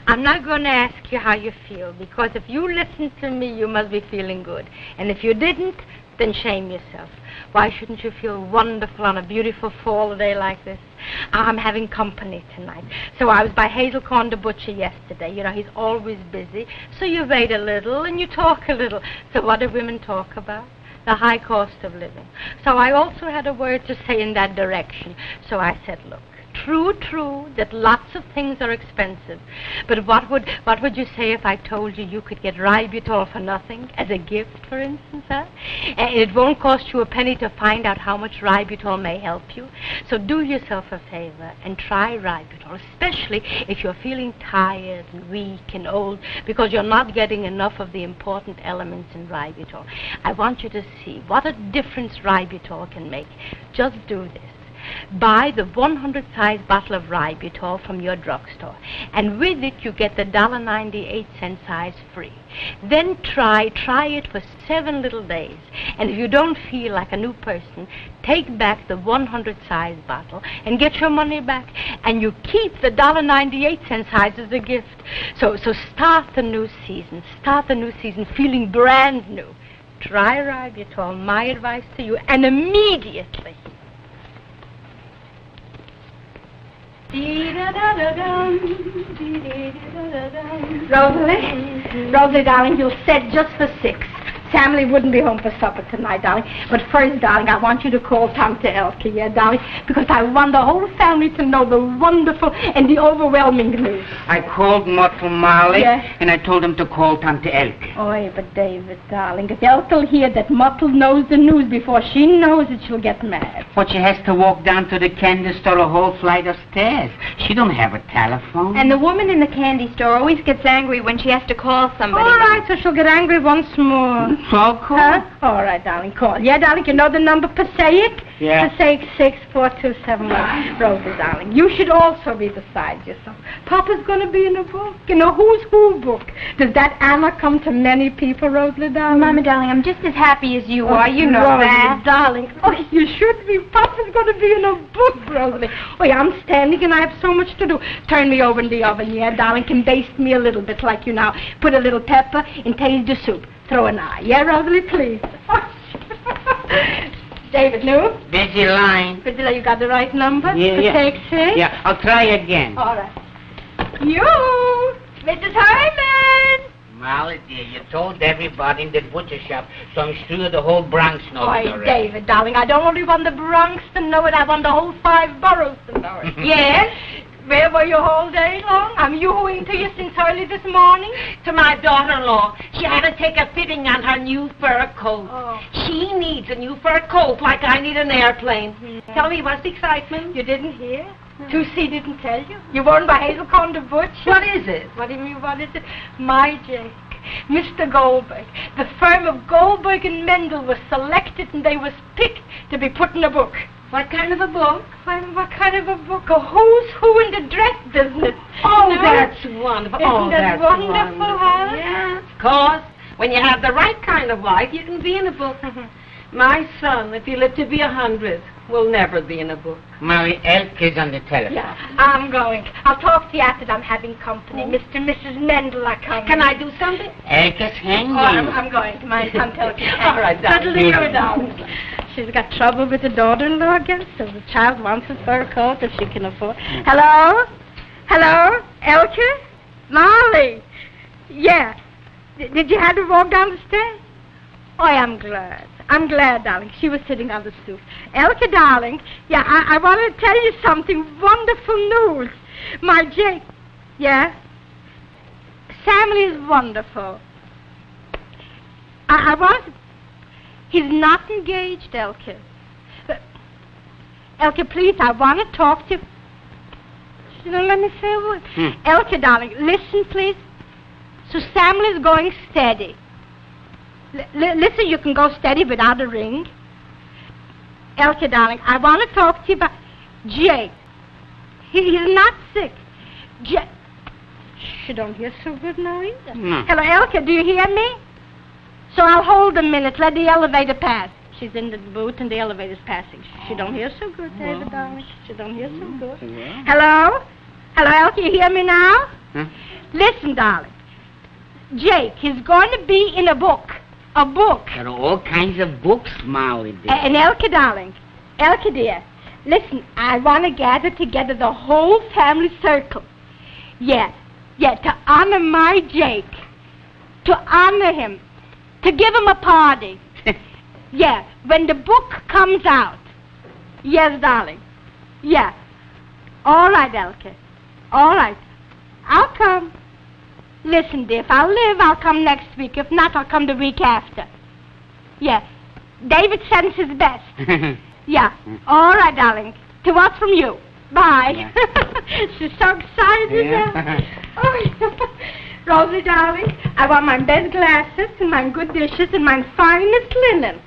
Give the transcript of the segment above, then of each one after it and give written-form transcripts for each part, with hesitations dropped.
I'm not going to ask you how you feel, because if you listen to me, you must be feeling good. And if you didn't, then shame yourself. Why shouldn't you feel wonderful on a beautiful fall day like this? I'm having company tonight. So I was by Hazelcorn the butcher yesterday. You know, he's always busy. So you wait a little and you talk a little. So what do women talk about? The high cost of living. So I also had a word to say in that direction. So I said, look, true, that lots of things are expensive. But what would you say if I told you you could get Ributol for nothing, as a gift, for instance, huh? And it won't cost you a penny to find out how much Ributol may help you. So do yourself a favor and try Ributol, especially if you're feeling tired and weak and old, because you're not getting enough of the important elements in Ributol. I want you to see what a difference Ributol can make. Just do this. Buy the 100-size bottle of Ributol from your drugstore, and with it you get the $1.98 size free. Then try it for 7 little days, and if you don't feel like a new person, take back the 100-size bottle and get your money back, and you keep the $1.98 size as a gift. So start the new season feeling brand new. Try Ributol, my advice to you, and immediately. Rosalie, darling, you'll set just for 6. Family wouldn't be home for supper tonight, darling. But first, darling, I want you to call Tante Elke, yeah, darling, because I want the whole family to know the wonderful and the overwhelming news. I called Mottel Marley, yeah, and I told him to call Tante Elke. Oh, but David, darling, if Elke'll hear that Mottel knows the news before she knows it, she'll get mad. But she has to walk down to the candy store a whole flight of stairs. She don't have a telephone. And the woman in the candy store always gets angry when she has to call somebody. All right, so she'll get angry once more. So cool. Huh? All right, darling, call. Yeah, darling, you know the number, Passaic? Yeah. Passaic 64271. Rosa, darling, you should also be beside yourself. Papa's going to be in a book, in a who's who book. Does that Anna come to many people, Rosalie, darling? Mama, darling, I'm just as happy as you are. You know Rosalie, that. darling. Oh, you should be. Papa's going to be in a book, Rosalie. Oh, yeah, I'm standing and I have so much to do. Turn me over in the oven, yeah, darling. Can baste me a little bit like you now. Put a little pepper and taste the soup. Throw an eye. Yeah, Rosalie, please. David, no? Busy line. Priscilla, you got the right number? Yeah. Taxi? Yeah, I'll try again. All right. You, Mrs. Herman. Molly, dear, you told everybody in the butcher shop, so I'm sure the whole Bronx knows Oh, already. David, darling, I don't only want the Bronx to know it, I want the whole 5 boroughs to know it. Yes? Where were you all day long? I'm yoo-hooing to you since early this morning. To my daughter-in-law. She had to take a fitting on her new fur coat. Oh. She needs a new fur coat like I need an airplane. Tell me, what's the excitement? You didn't hear? 2C didn't tell you? You weren't by Hazelcorn the butcher? What is it? What do you mean, what is it? My Jake, Mr. Goldberg. The firm of Goldberg and Mendel was selected and they was picked to be put in a book. What kind of a book? What kind of a book? A who's who in the dress business. Oh, You know? that's wonderful. Isn't that that's wonderful, huh? Yeah, of course. When you have the right kind of wife, you can be in a book. My son, if he lived to be 100, will never be in a book. Molly, Elke is on the telephone. Yeah, I'm going. I'll talk to you after I'm having company. Mr. and Mrs. Mendel are coming. Can I do something? Elke's hanging. Oh, I'm going. My son tells me. All right, darling. Settle you down. She's got trouble with the daughter-in-law again, so the child wants a fur coat if she can afford. Hello? Hello? Elke? Molly? Yeah. Did you have to walk down the stairs? Oh, I'm glad. I'm glad, darling. She was sitting on the stoop. Elke, darling, yeah, I want to tell you something. Wonderful news. My Jake, yeah? Samuel is wonderful. I want... He's not engaged, Elke. Elke, please, I want to talk to you. She don't let me say a word. Elke, darling, listen, please. So Samuel is going steady. Listen, you can go steady without a ring. Elke, darling, I want to talk to you about Jake. He's not sick. Jake. She don't hear so good now either. No. Hello, Elke, do you hear me? So I'll hold a minute. Let the elevator pass. She's in the booth and the elevator's passing. She don't hear so good, David, darling. She don't hear so good. Yeah. Hello? Hello, Elke, you hear me now? Huh? Listen, darling. Jake is going to be in a book. A book. There are all kinds of books, Molly, dear. And Elke, darling. Elke, dear. Listen, I want to gather together the whole family circle. Yeah, to honor my Jake. To honor him. To give him a party. Yeah, when the book comes out. Yes, darling. Yeah. All right, Elke. All right. I'll come. Listen, dear, if I live, I'll come next week. If not, I'll come the week after. Yeah. David sends his best. Yeah. All right, darling. To us from you. Bye. Yeah. She's so excited now. Oh, Rosie, darling, I want my best glasses and my good dishes and my finest linen.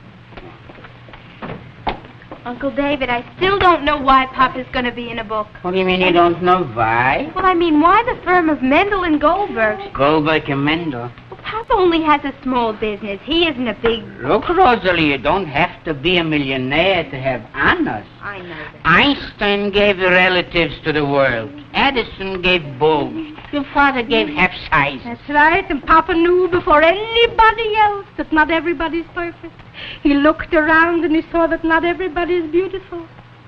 Uncle David, I still don't know why Papa's going to be in a book. What do you mean you don't know why? Well, I mean, why the firm of Mendel and Goldbergs? Goldberg and Mendel. Well, Papa only has a small business. He isn't a big... Look, Rosalie, you don't have to be a millionaire to have honors. I know that. Einstein gave relatives to the world. Edison gave bulbs. Your father gave half sizes. That's right, and Papa knew before anybody else that not everybody's perfect. He looked around and he saw that not everybody is beautiful.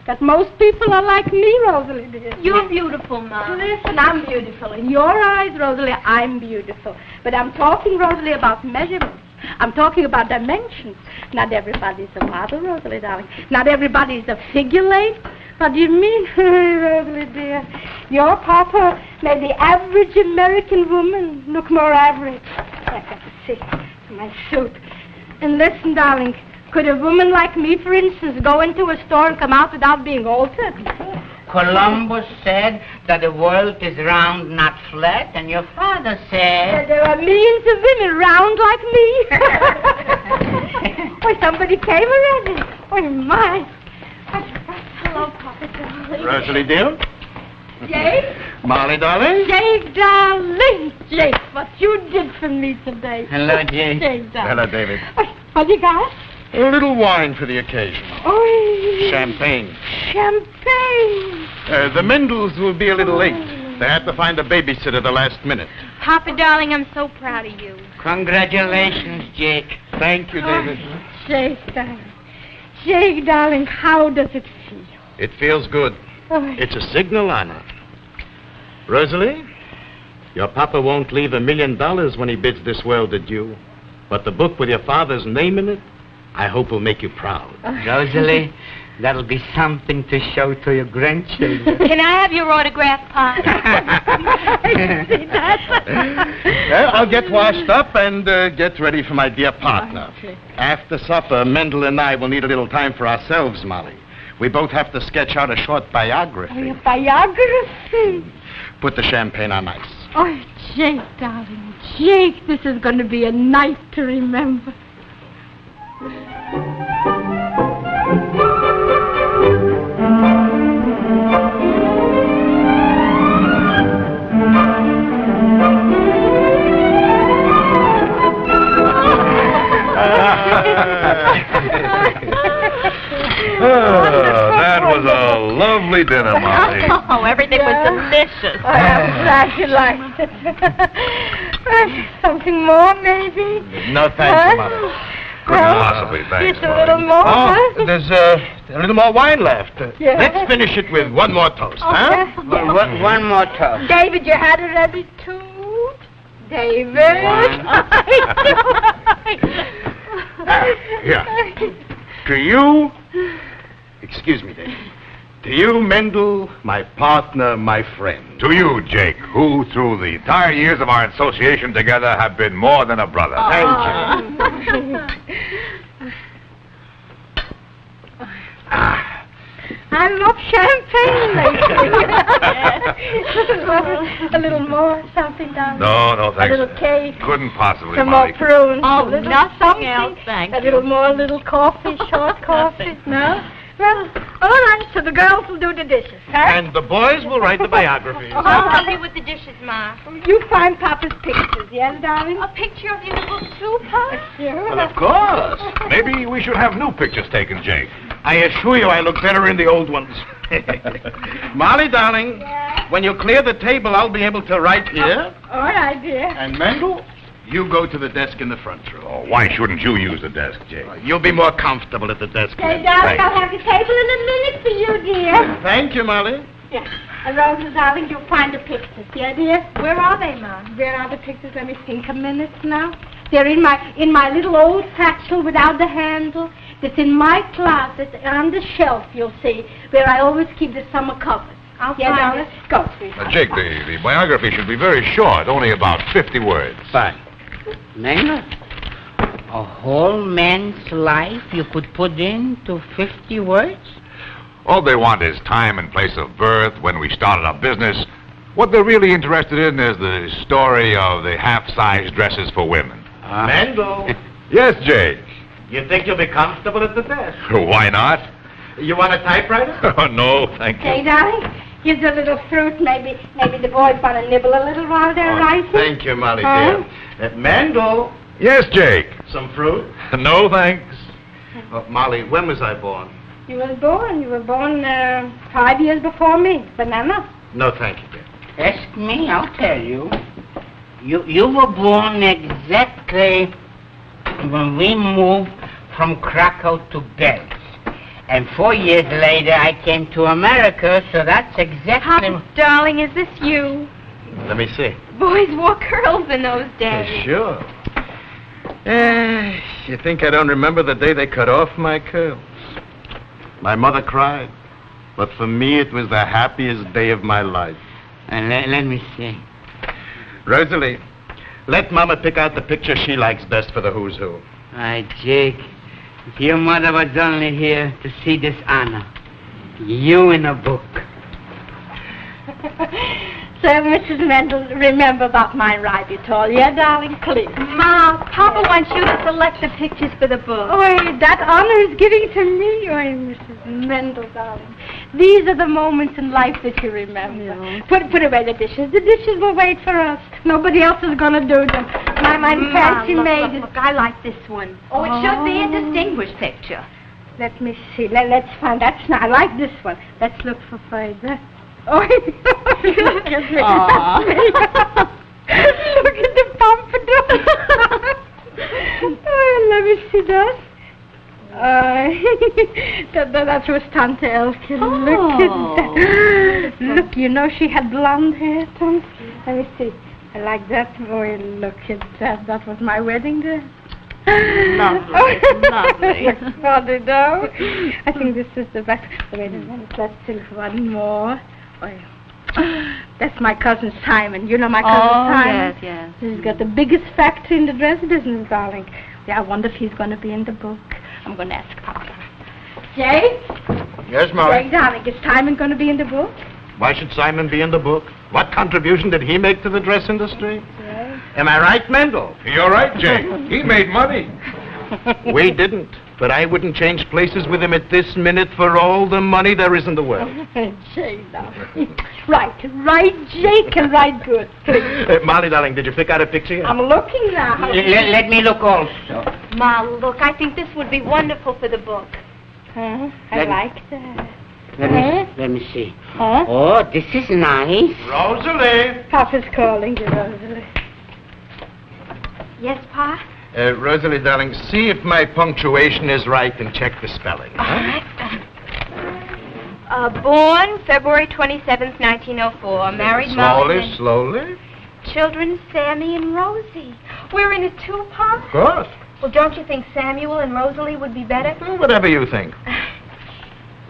That most people are like me, Rosalie, dear. You're beautiful, Mom. Listen, I'm beautiful. In your eyes, Rosalie, I'm beautiful. But I'm talking, Rosalie, about measurements. I'm talking about dimensions. Not everybody's a model, Rosalie, darling. Not everybody's a figure eight. What do you mean, Rosalie, dear? Your Papa made the average American woman look more average. I got to see my suit. And listen, darling, could a woman like me, for instance, go into a store and come out without being altered? Columbus said that the world is round, not flat, and your father said... There are millions of women round like me. Oh, somebody came already. Oh, my. Hello, Papa, darling. Rosalie, dear. Jake? Molly, darling. Jake, darling. Jake, what you did for me today. Hello, Jake. Jake, darling. Hello, David. What do you got? A little wine for the occasion. Oh, Champagne. Champagne. The Mendels will be a little late. They had to find a babysitter the last minute. Papa, darling, I'm so proud of you. Congratulations, Jake. Thank you, David. Oh, Jake, darling. Jake, darling, how does it feel? It feels good. Oh, It's a signal honor. Rosalie, your papa won't leave $1 million when he bids this world adieu. But the book with your father's name in it, I hope will make you proud. Rosalie, that'll be something to show to your grandchildren. Can I have your autograph, Papa? see that? I'll get washed up and get ready for my dear partner. Okay. After supper, Mendel and I will need a little time for ourselves, Molly. We both have to sketch out a short biography. Oh, your biography. Put the champagne on ice. Oh, Jake, darling. Jake, this is going to be a night to remember. That was a lovely dinner, Molly. Oh, everything was delicious. Oh, I'm glad you liked it. Something more, maybe? No, thank you, Mother. Couldn't possibly, thanks, Just a little more, Oh, huh? there's a little more wine left. Yeah. Let's finish it with one more toast, huh? Okay. One more toast. David, you had it ready too? David? Here. To you, excuse me, David. To you, Mendel, my partner, my friend. To you, Jake, who through the entire years of our association together have been more than a brother. Thank you. I love champagne lately. A little more, something, darling. No, A thanks. little cake. Couldn't possibly, Some Molly. more prunes. Oh, a little nothing something. else, thank A you. little more, little coffee, short coffee. No? Well, all right, so the girls will do the dishes, huh? And the boys will write the biography. I'll help you with the dishes, Ma. You find Papa's pictures, yes, darling? A picture of you in the book, too, Pa? Sure. Well, of course. Maybe we should have new pictures taken, Jake. I assure you I look better in the old ones. Molly, darling, when you clear the table, I'll be able to write here. All right, dear. And Mendel, you go to the desk in the front row. Oh, why shouldn't you use the desk, Jake? You'll be more comfortable at the desk. Hey, Mendel. darling, Thanks. I'll have the table in a minute for you, dear. Thank you, Molly. Yeah. And Rosa, darling, you'll find the pictures. Yeah, dear? Where are they, Mom? Where are the pictures? Let me think a minute now. They're in my little old satchel without the handle. It's in my closet on the shelf, you'll see, where I always keep the summer covers. I'll Yeah, find darling? it. Go, sweetheart. Jake, the biography should be very short, only about 50 words. Fine. Mendel, a whole man's life you could put into 50 words? All they want is time and place of birth, when we started our business. What they're really interested in is the story of the half-size dresses for women. Mendel, Yes, Jake. you think you'll be comfortable at the desk? Why not? You want a typewriter? Oh, no, thank Hey, you. darling, here's a little fruit. Maybe the boys want to nibble a little while they're writing. Thank you, Molly, Huh? dear. Mendel, Yes, Jake. some fruit? No, thanks. Molly, when was I born? You were born 5 years before me. Banana. No, thank you, dear. Ask me, I'll tell you. You were born exactly when we moved from Krakow to Belz. And 4 years later, I came to America, so that's exactly... Papa, darling, is this you? Let me see. Boys wore curls in those days. Sure. You think I don't remember the day they cut off my curls? My mother cried, but for me it was the happiest day of my life. Let me see. Rosalie, let Mama pick out the picture she likes best for the who's who. Jake, if your mother was only here to see this honor, you in a book. So, Mrs. Mendel, remember about my Ribitol, yeah, darling? Please. Ma, Papa wants you to select the pictures for the book. Oh, that honor is giving to me. Oh, Mrs. Mendel, darling. These are the moments in life that you remember. Yeah. Put away the dishes. The dishes will wait for us. Nobody else is going to do them. My fancy maid is... Look, I like this one. Oh, it should be a distinguished picture. Let me see. Let's find... That's not... I like this one. Let's look for further. Oh, look at me. Look at the pompadour. Oh, let me see that. That was Tante Elke. Look at that. Look, you know she had blonde hair, Tante. Let me see. I like that. Oh, look at that. That was my wedding dress. Lovely, lovely. Funny, no? I think this is the best. Wait a minute. Let's do one more. Oh, that's my cousin Simon. You know my cousin Simon? yes. He's got the biggest factory in the dress business, darling. Yeah, I wonder if he's going to be in the book. I'm going to ask Papa. Jake? Yes, Molly? Jake, darling, is Simon going to be in the book? Why should Simon be in the book? What contribution did he make to the dress industry? Yes. Am I right, Mendel? You're right, Jake. He made money. We didn't. But I wouldn't change places with him at this minute for all the money there is in the world. Jake, darling. Right, Jake, and right good. Please. Molly, darling, did you pick out a picture yet? I'm looking now. Let me look also. Ma, look, I think this would be wonderful for the book. Huh? I Let- like that. Let me see. Huh? Oh, this is nice. Rosalie! Papa's calling you, Rosalie. Yes, Pa? Rosalie, darling, see if my punctuation is right and check the spelling. Huh? Born February 27th, 1904. Married Slowly, slowly. Children Sammy and Rosie. We're in it too, Pa? Of course. Well, don't you think Samuel and Rosalie would be better? Whatever you think.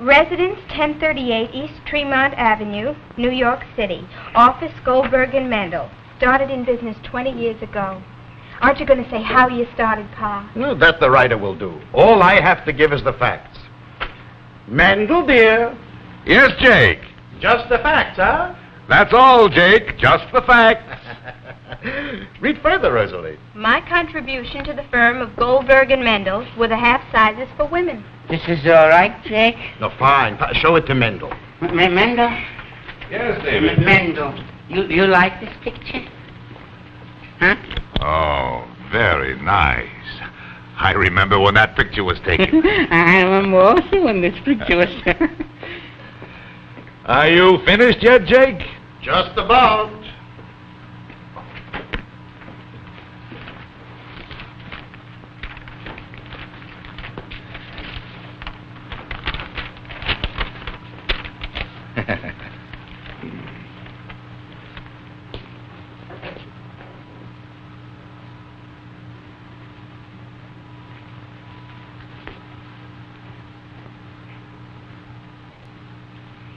Residence 1038 East Tremont Avenue, New York City. Office Goldberg and Mendel. Started in business 20 years ago. Aren't you going to say how you started, Pa? No, that the writer will do. All I have to give is the facts. Mendel, dear. Yes, Jake. Just the facts, huh? That's all, Jake. Just the facts. Read further, Rosalie. My contribution to the firm of Goldberg and Mendel were the half sizes for women. This is all right, Jake? No, fine. Show it to Mendel. Mendel? Yes, David. Mendel, you like this picture? Huh? Oh, very nice. I remember when that picture was taken. I remember also when this picture was... Are you finished yet, Jake? Just about.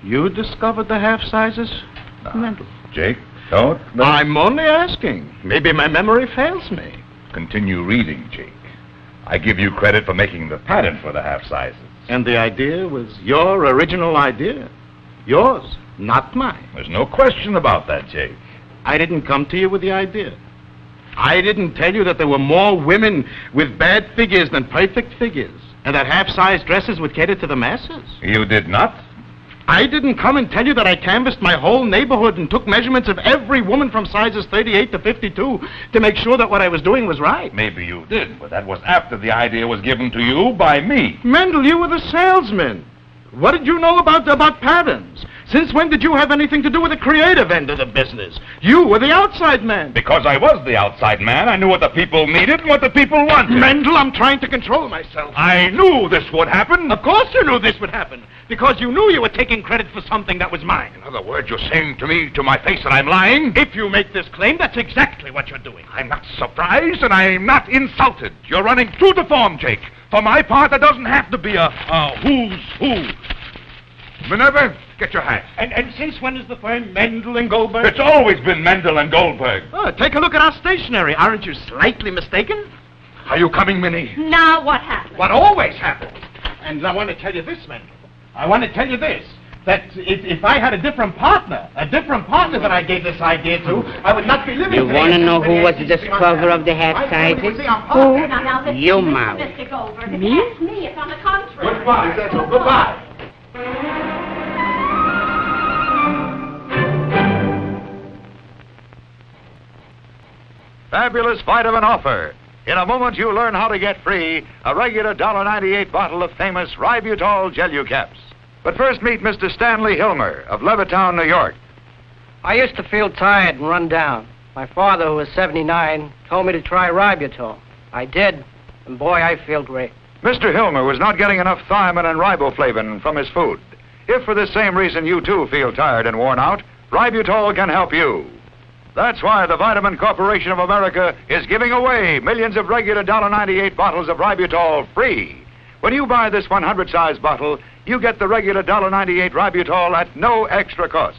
You discovered the half sizes? Mendel. Jake, don't. I'm only asking. Maybe my memory fails me. Continue reading, Jake. I give you credit for making the pattern for the half sizes. And the idea was your original idea. Yours, not mine. There's no question about that, Jake. I didn't come to you with the idea. I didn't tell you that there were more women with bad figures than perfect figures, and that half-size dresses would cater to the masses. You did not? I didn't come and tell you that I canvassed my whole neighborhood and took measurements of every woman from sizes 38 to 52 to make sure that what I was doing was right. Maybe you did, but that was after the idea was given to you by me. Mendel, you were the salesman. What did you know about patterns? Since when did you have anything to do with the creative end of the business? You were the outside man. Because I was the outside man, I knew what the people needed and what the people wanted. Mendel, I'm trying to control myself. I knew this would happen. Of course you knew this would happen. Because you knew you were taking credit for something that was mine. In other words, you're saying to me, to my face, that I'm lying? If you make this claim, that's exactly what you're doing. I'm not surprised and I'm not insulted. You're running true to form, Jake. For my part, there doesn't have to be a who's who. Minerva, get your hat. And since when is the firm Mendel and Goldbergs? It's always been Mendel and Goldberg. Oh, take a look at our stationery. Aren't you slightly mistaken? Are you coming, Minnie? Now what happened? What always happens. And I want to tell you this, Mendel. I want to tell you this. That if I had a different partner that I gave this idea to, I would not be living You want to know who was the discoverer of the half sizes? Who? Now, You, Molly. Mr. Goldberg. Me? It's me. It's on the contrary. Goodbye. Goodbye. Fabulous vitamin offer. In a moment, you'll learn how to get free a regular $1.98 bottle of famous Ributol Gelu-Caps. But first, meet Mr. Stanley Hilmer of Levittown, New York. I used to feel tired and run down. My father, who was 79, told me to try Ributol. I did, and boy, I feel great. Mr. Hilmer was not getting enough thiamine and riboflavin from his food. If for this same reason you too feel tired and worn out, Ributol can help you. That's why the Vitamin Corporation of America is giving away millions of regular $1.98 bottles of Ributol free. When you buy this 100-size bottle, you get the regular $1.98 Ributol at no extra cost.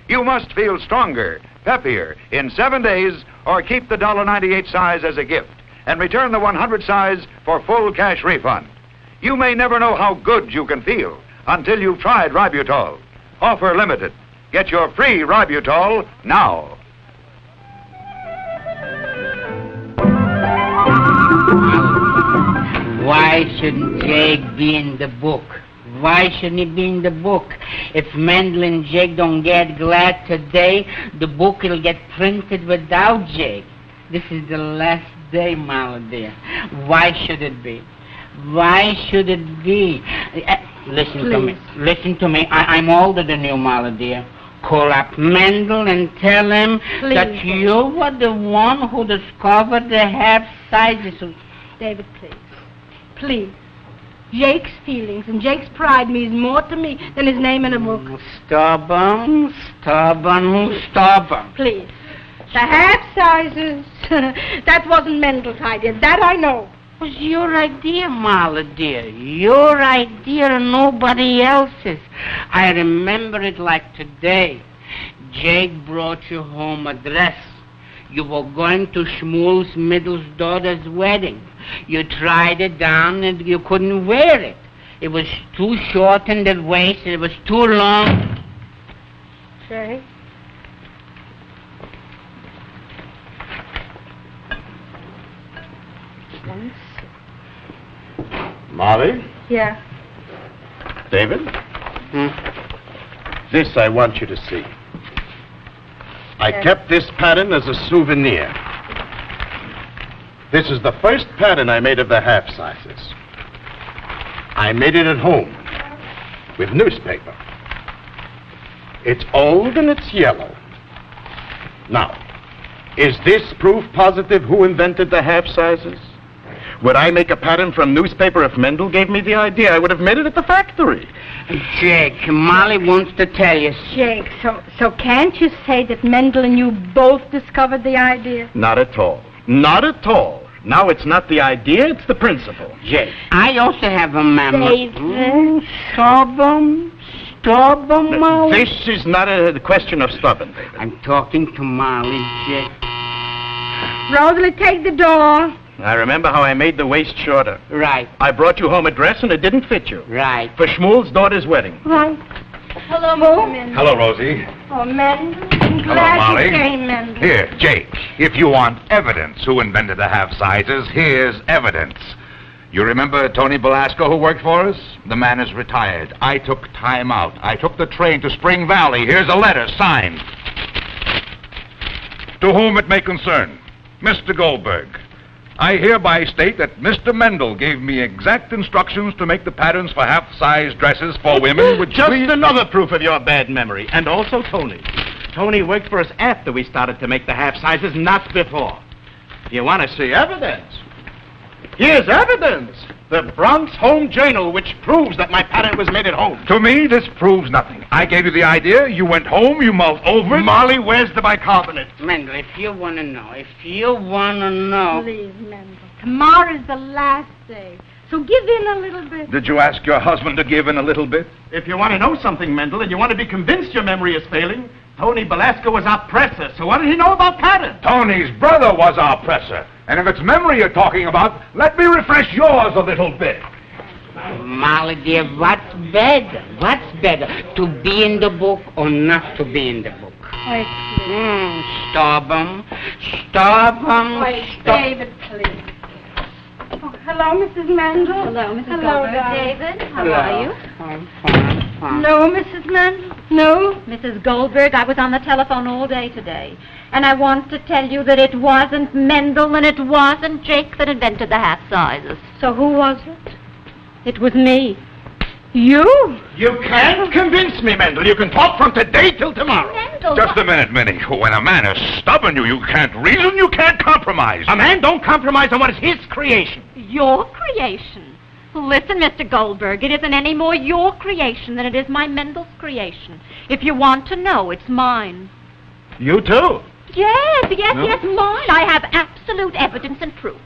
You must feel stronger, peppier in 7 days, or keep the $1.98 size as a gift and return the 100 size for full cash refund. You may never know how good you can feel until you've tried Ributol. Offer limited. Get your free Ributol now. Why shouldn't Jake be in the book? Why shouldn't he be in the book? If Mendel and Jake don't get glad today, the book will get printed without Jake. This is the last day, Molly dear. Why should it be? Why should it be? Listen to me. Listen to me. I'm older than you, Molly dear. Call up Mendel and tell him that you were the one who discovered the half sizes. David, please. Please. Jake's feelings and Jake's pride means more to me than his name in a book. Stubborn. Please. The half sizes. That wasn't Mendel's idea. That I know. It was your idea, Molly dear. Your idea and nobody else's. I remember it like today. Jake brought you home a dress. You were going to Shmuel's middle daughter's wedding. You tried it down and you couldn't wear it. It was too short in the waist. It was too long. Jake? Molly? Yeah. David? This I want you to see. I kept this pattern as a souvenir. This is the first pattern I made of the half sizes. I made it at home with newspaper. It's old and it's yellow. Now, is this proof positive who invented the half sizes? Would I make a pattern from newspaper if Mendel gave me the idea? I would have made it at the factory. Jake, Molly wants to tell you. Jake, so can't you say that Mendel and you both discovered the idea? Not at all. Not at all. Now it's not the idea, it's the principle. Jake, I also have a memory. David. Stubborn, Molly. This is not a question of stubborn, David. I'm talking to Molly, Jake. Rosalie, take the door. I remember how I made the waist shorter. Right, I brought you home a dress and it didn't fit you. right. For Shmuel's daughter's wedding. Right. Hello, Mr. Mendel. Hello, Rosie. Oh, Mendel. I'm glad Molly. you came, Mendel. Here, Jake, if you want evidence who invented the half sizes, here's evidence. You remember Tony Belasco who worked for us? The man is retired. I took time out. I took the train to Spring Valley. Here's a letter signed. To whom it may concern, Mr. Goldberg, I hereby state that Mr. Mendel gave me exact instructions to make the patterns for half-size dresses for women, which Just another proof of your bad memory. And also Tony. Tony worked for us after we started to make the half sizes, not before. You want to see evidence? Here's evidence. The Bronx Home Journal, which proves that my pattern was made at home. To me, this proves nothing. I gave you the idea, you went home, you mulled over it. Molly, where's the bicarbonate? Mendel, if you want to know. Please, Mendel. Tomorrow's the last day. So give in a little bit. Did you ask your husband to give in a little bit? If you want to know something, Mendel, and you want to be convinced your memory is failing, Tony Belasco was our presser, so what did he know about patterns? Tony's brother was our presser. And if it's memory you're talking about, let me refresh yours a little bit. Molly, dear, what's better? What's better, to be in the book or not to be in the book? Wait, please. Stubborn. Wait, David, please. Oh, hello, Mrs. Mendel. Hello, Mrs. Hello, Goldberg. darling. David, how are you? I'm fine. No, Mrs. Mendel. No. Mrs. Goldberg, I was on the telephone all day today, and I want to tell you that it wasn't Mendel and it wasn't Jake that invented the half sizes. So who was it? It was me. You? You can't convince me, Mendel. You can talk from today till tomorrow. Mendel, Just a minute, Minnie. When a man is stubborn, you can't reason, you can't compromise. A man don't compromise on what is his creation. your creation. Listen, Mr. Goldberg, it isn't any more your creation than it is my Mendel's creation. If you want to know, it's mine. You too? Yes, No? yes, mine. I have absolute evidence and proof.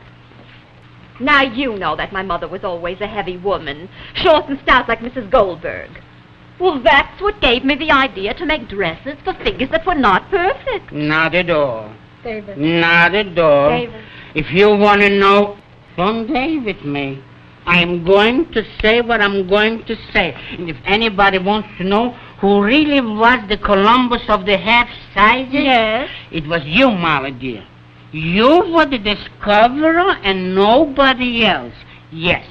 Now, you know that my mother was always a heavy woman, short and stout like Mrs. Goldberg. Well, that's what gave me the idea to make dresses for figures that were not perfect. Not at all. David. Not at all. David. If you want to know, don't David me. I'm going to say what I'm going to say. And if anybody wants to know who really was the Columbus of the half sizes, Yes? it was you, Molly dear. You were the discoverer and nobody else. Yes.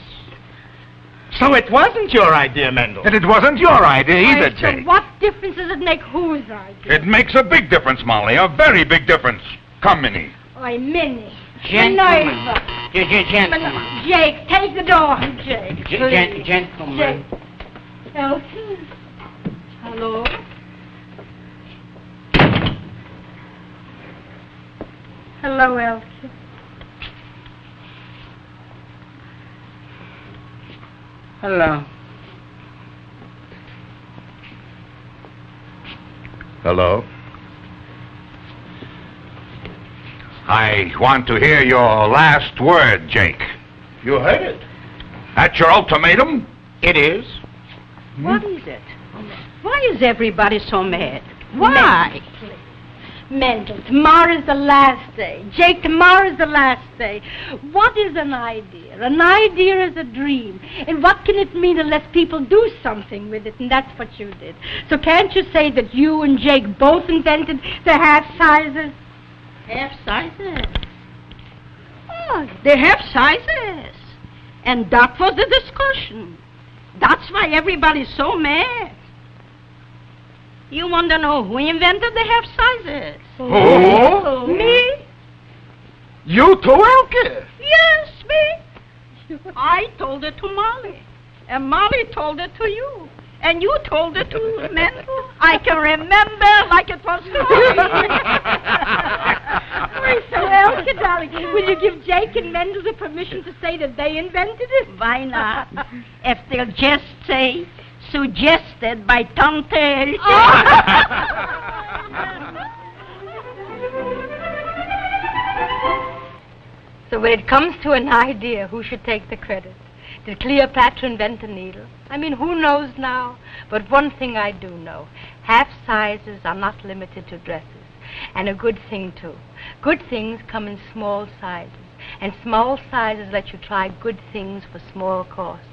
So it wasn't your idea, Mendel. And it wasn't your idea either, So Jake. what difference does it make whose idea? It makes a big difference, Molly, a very big difference. Come, Minnie. Oi, Minnie. Gentlemen. Minerva. Gentlemen. Jake, take the door. Jake, please. Gentlemen. Jake. Elsie. Hello. Hello, Elsie. Hello. Hello? I want to hear your last word, Jake. You heard it. That's your ultimatum? It is. What is it? Why is everybody so mad? Why? Mendel, tomorrow's the last day. Jake, tomorrow's the last day. What is an idea? An idea is a dream. And what can it mean unless people do something with it? And that's what you did. So can't you say that you and Jake both invented the half sizes? Half sizes. Oh, they have sizes. And that was the discussion. That's why everybody's so mad. You want to know who invented the half sizes? Oh? Me? You too, Elke? Yes, me. I told it to Molly. And Molly told it to you. And you told it to Mendel? I can remember like it was Well, darling, will you give Jake and Mendel the permission to say that they invented it? Why not? If they'll just say, suggested by Tante Elsie. So when it comes to an idea, who should take the credit? Did Cleopatra invent the needle? I mean, who knows now? But one thing I do know. Half sizes are not limited to dresses. And a good thing, too. Good things come in small sizes. And small sizes let you try good things for small cost.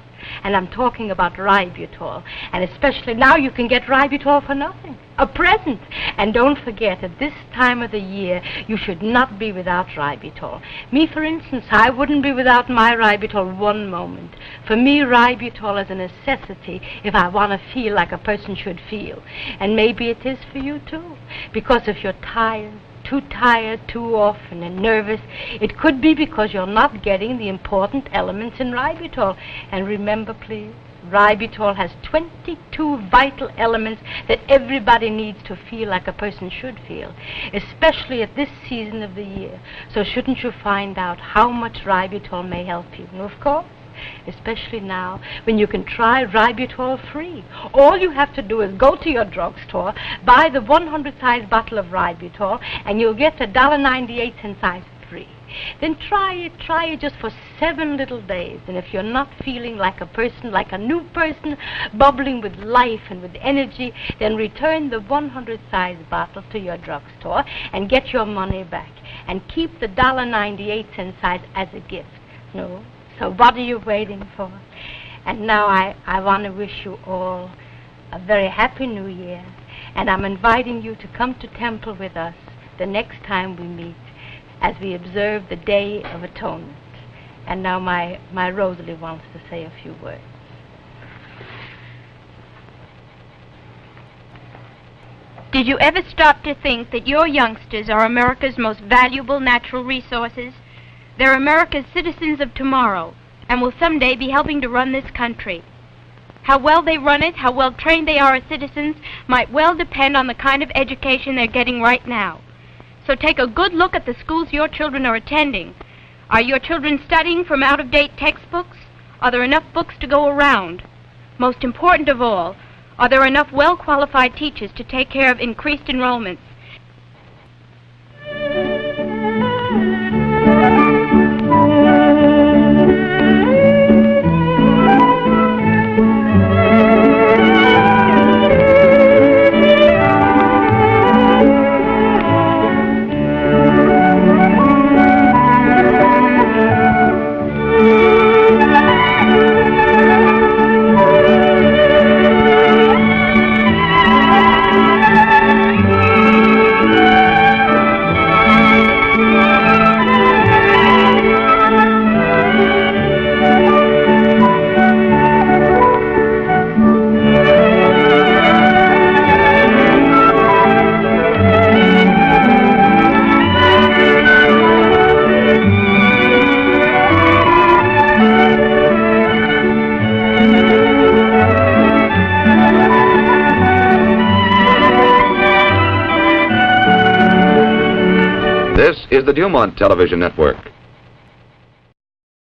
And I'm talking about ribitol. And especially now you can get ribitol for nothing. A present. And don't forget, at this time of the year, you should not be without ribitol. Me, for instance, I wouldn't be without my ribitol one moment. For me, ribitol is a necessity if I want to feel like a person should feel. And maybe it is for you, too. Because if you're tired, too often and nervous, it could be because you're not getting the important elements in ribitol. And remember, please, ribitol has 22 vital elements that everybody needs to feel like a person should feel, especially at this season of the year. So shouldn't you find out how much ribitol may help you? And of course, especially now, when you can try ribitol free. All you have to do is go to your drugstore, buy the 100-size bottle of ribitol, and you'll get the $1.98 size free. Then try it just for 7 little days. And if you're not feeling like a person, like a new person, bubbling with life and with energy, then return the 100-size bottle to your drugstore and get your money back. And keep the $1.98 size as a gift. No? So what are you waiting for? And now I want to wish you all a very happy New Year. And I'm inviting you to come to temple with us the next time we meet as we observe the Day of Atonement. And now my Rosalie wants to say a few words. Did you ever stop to think that your youngsters are America's most valuable natural resources? They're America's citizens of tomorrow and will someday be helping to run this country. How well they run it, how well trained they are as citizens, might well depend on the kind of education they're getting right now. So take a good look at the schools your children are attending. Are your children studying from out-of-date textbooks? Are there enough books to go around? Most important of all, are there enough well-qualified teachers to take care of increased enrollments? This is the Dumont Television Network.